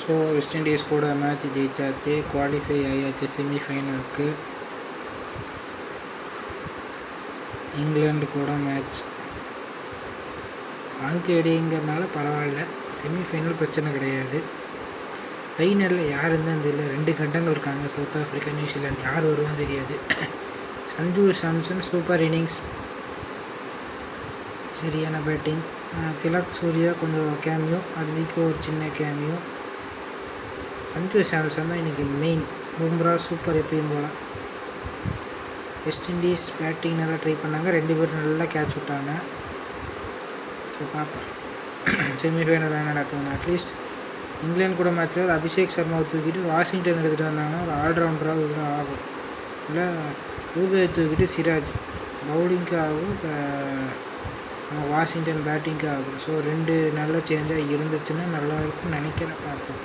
So west Indies கூட match ஜெயிச்சாச்சு, qualify ஆயாச்சு செமிஃபைனலுக்கு. இங்கிலாந்து கூட மேட்ச் வாங்கடிங்கிறனால பரவாயில்ல, செமிஃபைனல் பிரச்சனை கிடையாது. ஃபைனலில் யார் இருந்தால் தெரியல, 2 கண்டங்கள் இருக்காங்க, சவுத் ஆஃப்ரிக்கா நியூசிலாந்து. யார் வருவான்னு தெரியாது. சஞ்சு சாம்சன் சூப்பர் இன்னிங்ஸ், சரியான பேட்டிங். திலக் சூர்யா கொஞ்சம் கேமியோ, ஹர்திக்கு ஒரு சின்ன கேமியோ. சஞ்சு சாம்சன் தான் இன்றைக்கி மெயின். பும்ரா சூப்பர் எப்பயும் போல். வெஸ்ட் இண்டீஸ் பேட்டிங் நல்லா ட்ரை பண்ணாங்க, 2 பேரும் நல்லா கேட்ச் விட்டாங்க. ஸோ பார்ப்போம் செமிஃபைனல் என்ன நடக்குதுன்னு. அட்லீஸ்ட் இங்கிலாந்து கூட மேட்ச்சில் அபிஷேக் சர்மாவை தூக்கிட்டு வாஷிங்டன் எடுத்துகிட்டு வந்தாங்கன்னா ஒரு ஆல்ரவுண்டராக இதுதான் ஆகும். இல்லை ரூபேயை தூக்கிட்டு சிராஜ் பவுலிங்க்கு ஆகும், வாஷிங்டன் பேட்டிங்க்கு ஆகும். ஸோ 2 நல்ல சேஞ்சாக இருந்துச்சுன்னா நல்லா இருக்கும்னு நினைக்கிறேன். பார்ப்போம்.